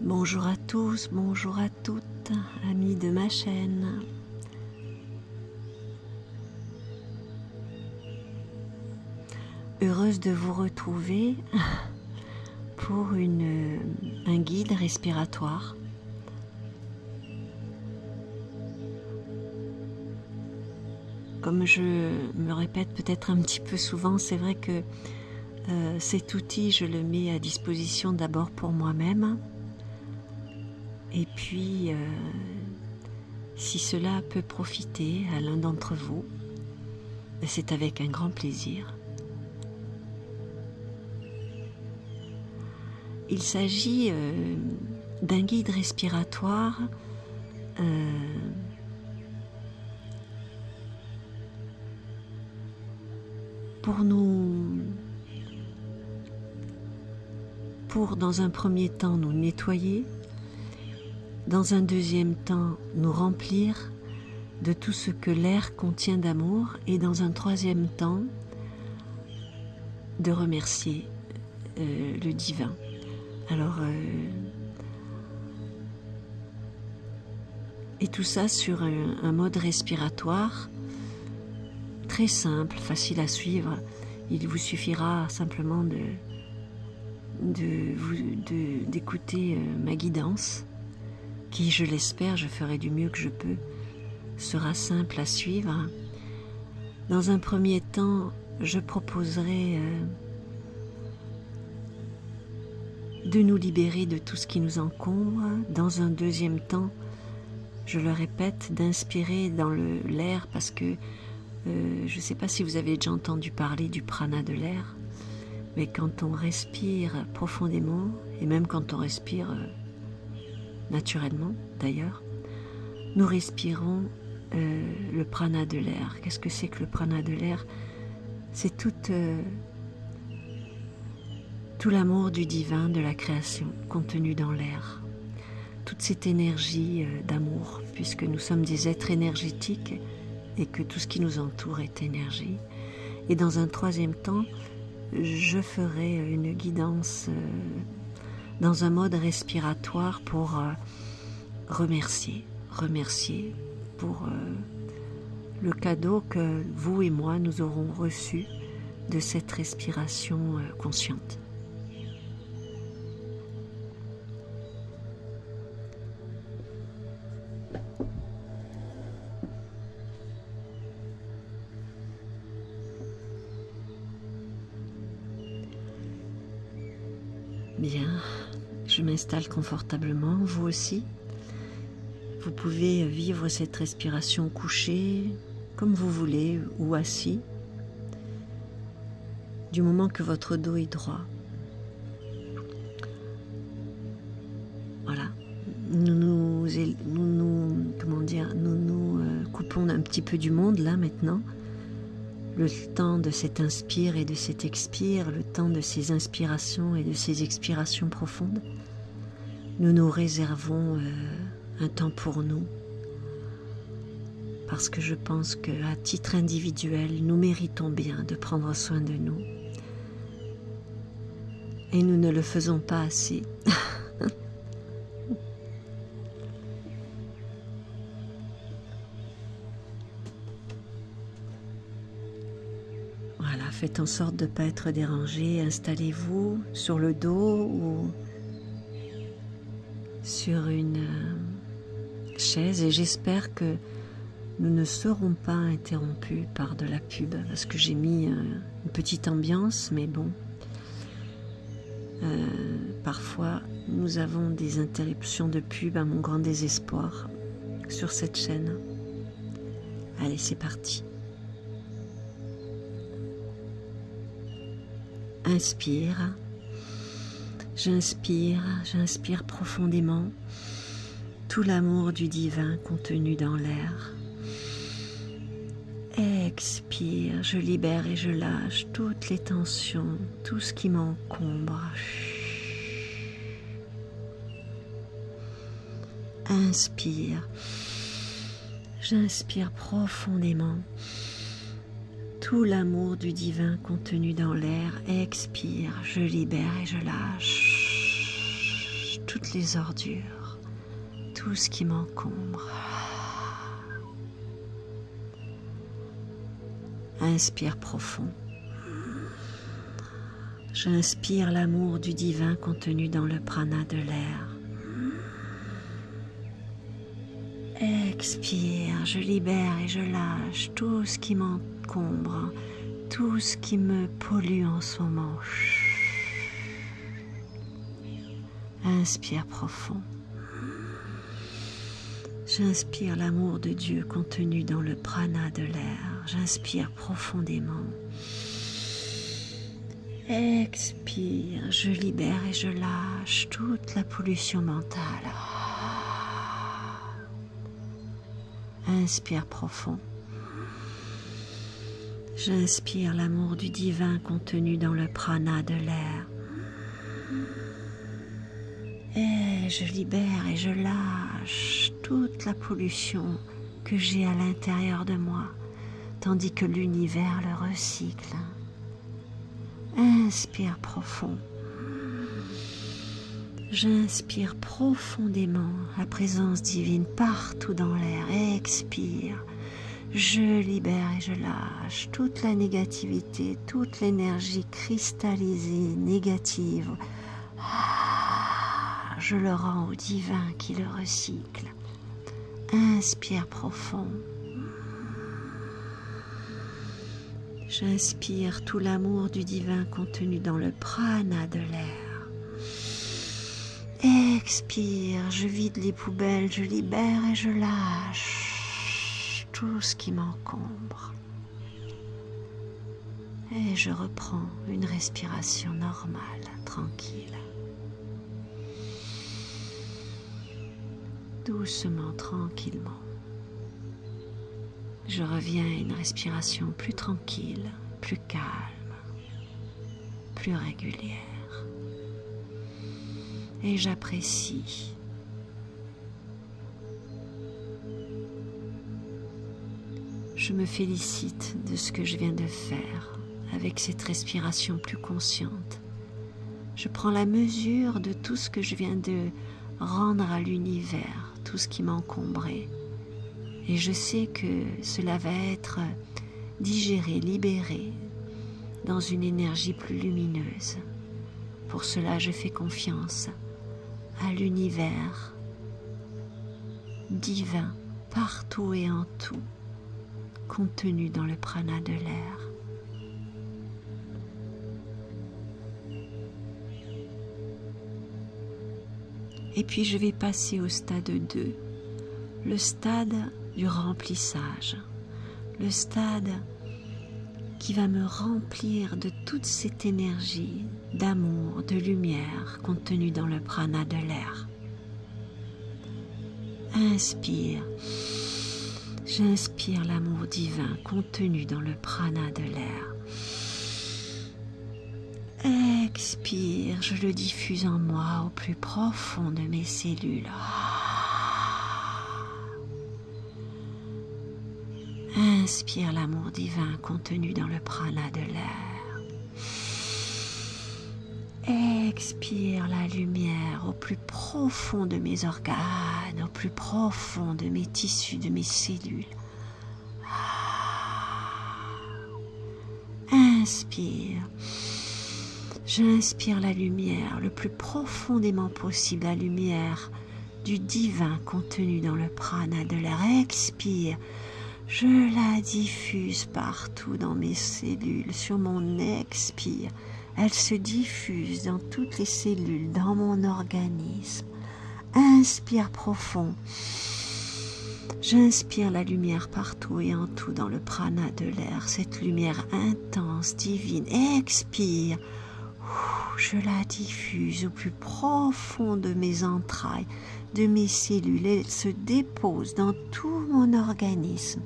Bonjour à tous, bonjour à toutes, amis de ma chaîne. Heureuse de vous retrouver pour un guide respiratoire. Comme je me répète peut-être un petit peu souvent, c'est vrai que cet outil, je le mets à disposition d'abord pour moi-même. Et puis, si cela peut profiter à l'un d'entre vous, c'est avec un grand plaisir. Il s'agit d'un guide respiratoire pour dans un premier temps nous nettoyer, dans un deuxième temps nous remplir de tout ce que l'air contient d'amour et dans un troisième temps de remercier le divin. Alors, et tout ça sur un mode respiratoire très simple, facile à suivre. Il vous suffira simplement d'écouter ma guidance, qui, je l'espère, je ferai du mieux que je peux, sera simple à suivre. Dans un premier temps, je proposerai de nous libérer de tout ce qui nous encombre. Dans un deuxième temps, je le répète, d'inspirer dans l'air, parce que je ne sais pas si vous avez déjà entendu parler du prana de l'air, mais quand on respire profondément, et même quand on respire naturellement d'ailleurs, nous respirons le prana de l'air. Qu'est-ce que c'est que le prana de l'air? C'est tout l'amour du divin, de la création, contenu dans l'air. Toute cette énergie d'amour, puisque nous sommes des êtres énergétiques et que tout ce qui nous entoure est énergie. Et dans un troisième temps, je ferai une guidance dans un mode respiratoire pour remercier pour le cadeau que vous et moi nous aurons reçu de cette respiration consciente. Bien, je m'installe confortablement, vous aussi. Vous pouvez vivre cette respiration couchée, comme vous voulez, ou assis, du moment que votre dos est droit. Voilà, nous nous coupons un petit peu du monde là maintenant. Le temps de cet inspire et de cet expire, le temps de ces inspirations et de ces expirations profondes, nous nous réservons un temps pour nous, parce que je pense qu'à titre individuel, nous méritons bien de prendre soin de nous. Et nous ne le faisons pas assez. Voilà, faites en sorte de ne pas être dérangé. Installez-vous sur le dos ou sur une chaise, et j'espère que nous ne serons pas interrompus par de la pub, parce que j'ai mis une petite ambiance, mais bon, parfois nous avons des interruptions de pub à mon grand désespoir sur cette chaîne. Allez, c'est parti. Inspire. J'inspire profondément tout l'amour du divin contenu dans l'air. Expire, je libère et je lâche toutes les tensions, tout ce qui m'encombre. Inspire, j'inspire profondément tout l'amour du divin contenu dans l'air. Expire, je libère et je lâche toutes les ordures, tout ce qui m'encombre. Inspire profond. J'inspire l'amour du divin contenu dans le prana de l'air. Expire, je libère et je lâche tout ce qui m'encombre, tout ce qui me pollue en ce moment. Inspire profond. J'inspire l'amour de Dieu contenu dans le prana de l'air. J'inspire profondément. Expire, je libère et je lâche toute la pollution mentale. Inspire profond. J'inspire l'amour du divin contenu dans le prana de l'air. Et je libère et je lâche toute la pollution que j'ai à l'intérieur de moi, tandis que l'univers le recycle. Inspire profond. J'inspire profondément la présence divine partout dans l'air. Expire. Je libère et je lâche toute la négativité, toute l'énergie cristallisée, négative. Je le rends au divin qui le recycle. Inspire profond. J'inspire tout l'amour du divin contenu dans le prana de l'air. Expire, je vide les poubelles, je libère et je lâche tout ce qui m'encombre. Et je reprends une respiration normale, tranquille. Doucement, tranquillement. Je reviens à une respiration plus tranquille, plus calme, plus régulière. Et j'apprécie. Je me félicite de ce que je viens de faire avec cette respiration plus consciente. Je prends la mesure de tout ce que je viens de rendre à l'univers, tout ce qui m'encombrait. Et je sais que cela va être digéré, libéré dans une énergie plus lumineuse. Pour cela, je fais confiance à l'univers divin, partout et en tout, contenu dans le prana de l'air. Et puis je vais passer au stade 2, le stade du remplissage, le stade qui va me remplir de toute cette énergie d'amour, de lumière contenue dans le prana de l'air. Inspire, j'inspire l'amour divin contenu dans le prana de l'air. Expire, je le diffuse en moi au plus profond de mes cellules. Inspire l'amour divin contenu dans le prana de l'air. Expire la lumière au plus profond de mes organes, au plus profond de mes tissus, de mes cellules. Inspire. J'inspire la lumière le plus profondément possible, la lumière du divin contenu dans le prana de l'air. Expire. Je la diffuse partout dans mes cellules, sur mon expire. Elle se diffuse dans toutes les cellules, dans mon organisme. Inspire profond. J'inspire la lumière partout et en tout dans le prana de l'air, cette lumière intense, divine. Expire. Je la diffuse au plus profond de mes entrailles, de mes cellules. Elle se dépose dans tout mon organisme.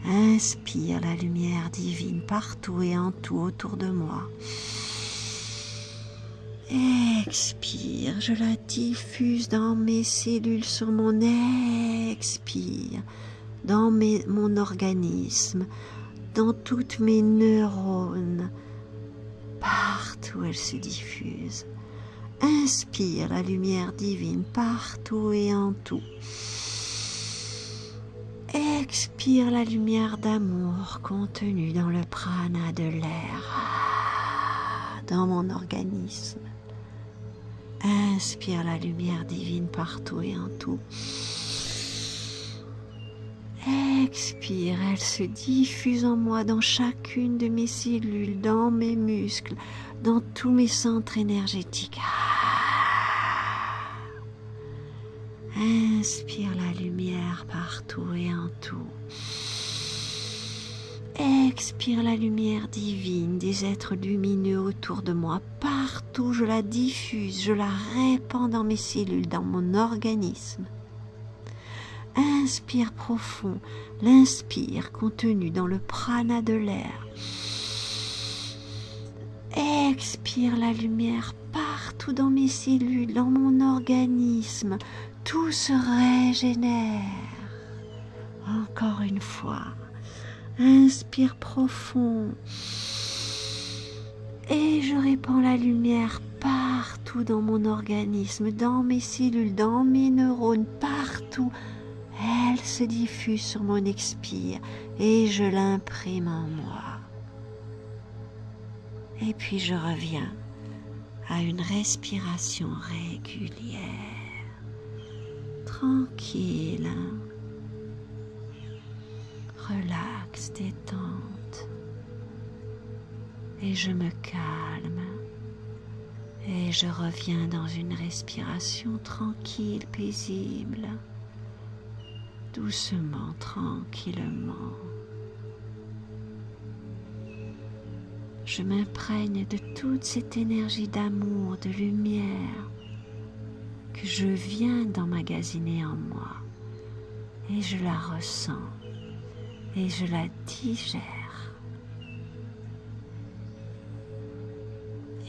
Inspire la lumière divine partout et en tout autour de moi. Expire, je la diffuse dans mes cellules sur mon expire, dans mon organisme, dans toutes mes neurones, partout elle se diffuse. Inspire la lumière divine partout et en tout. Expire la lumière d'amour contenue dans le prana de l'air, dans mon organisme. Inspire la lumière divine partout et en tout. Expire, elle se diffuse en moi, dans chacune de mes cellules, dans mes muscles, dans tous mes centres énergétiques. Inspire la lumière partout et en tout. Expire la lumière divine des êtres lumineux autour de moi. Partout, je la diffuse, je la répands dans mes cellules, dans mon organisme. Inspire profond, l'inspire contenu dans le prana de l'air. Expire la lumière partout dans mes cellules, dans mon organisme. Tout se régénère. Encore une fois. Inspire profond. Et je répands la lumière partout dans mon organisme, dans mes cellules, dans mes neurones, partout. Elle se diffuse sur mon expire et je l'imprime en moi. Et puis je reviens à une respiration régulière, tranquille, relax, détente. Et je me calme et je reviens dans une respiration tranquille, paisible, doucement, tranquillement. Je m'imprègne de toute cette énergie d'amour, de lumière que je viens d'emmagasiner en moi et je la ressens et je la digère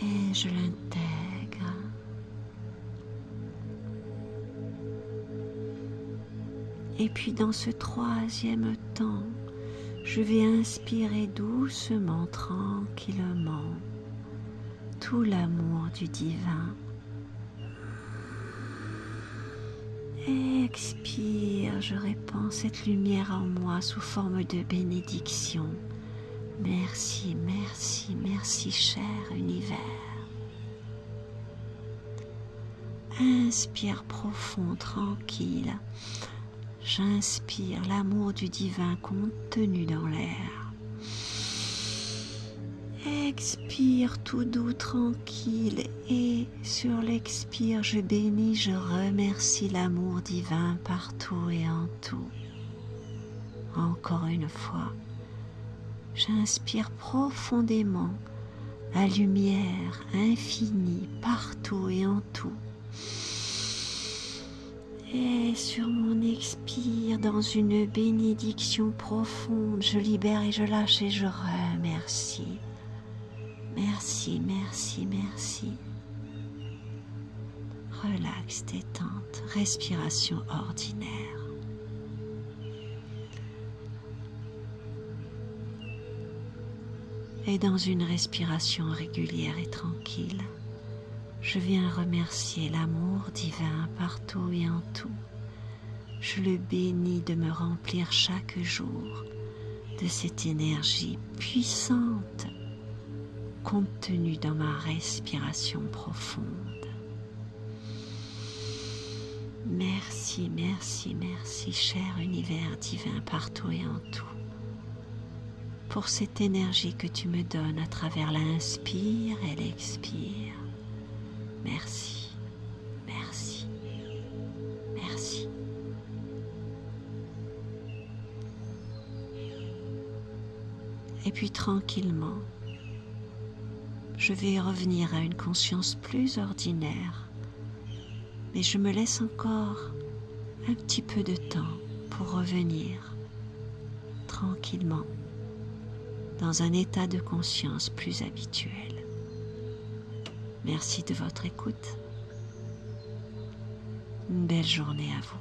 et je l'intègre. Et puis dans ce troisième temps, je vais inspirer doucement, tranquillement, tout l'amour du divin. Expire, je répands cette lumière en moi sous forme de bénédiction. Merci, merci, merci, cher univers. Inspire profond, tranquille. J'inspire l'amour du divin contenu dans l'air. Expire tout doux, tranquille, et sur l'expire, je bénis, je remercie l'amour divin partout et en tout. Encore une fois, j'inspire profondément la lumière infinie partout et en tout. Et sur mon expire, dans une bénédiction profonde, je libère et je lâche et je remercie. Merci, merci, merci. Relax, détente, respiration ordinaire. Et dans une respiration régulière et tranquille, je viens remercier l'amour divin partout et en tout. Je le bénis de me remplir chaque jour de cette énergie puissante contenue dans ma respiration profonde. Merci, merci, merci, cher univers divin partout et en tout, pour cette énergie que tu me donnes à travers l'inspire et l'expire. Merci, merci, merci. Et puis tranquillement, je vais revenir à une conscience plus ordinaire, mais je me laisse encore un petit peu de temps pour revenir tranquillement dans un état de conscience plus habituel. Merci de votre écoute. Une belle journée à vous.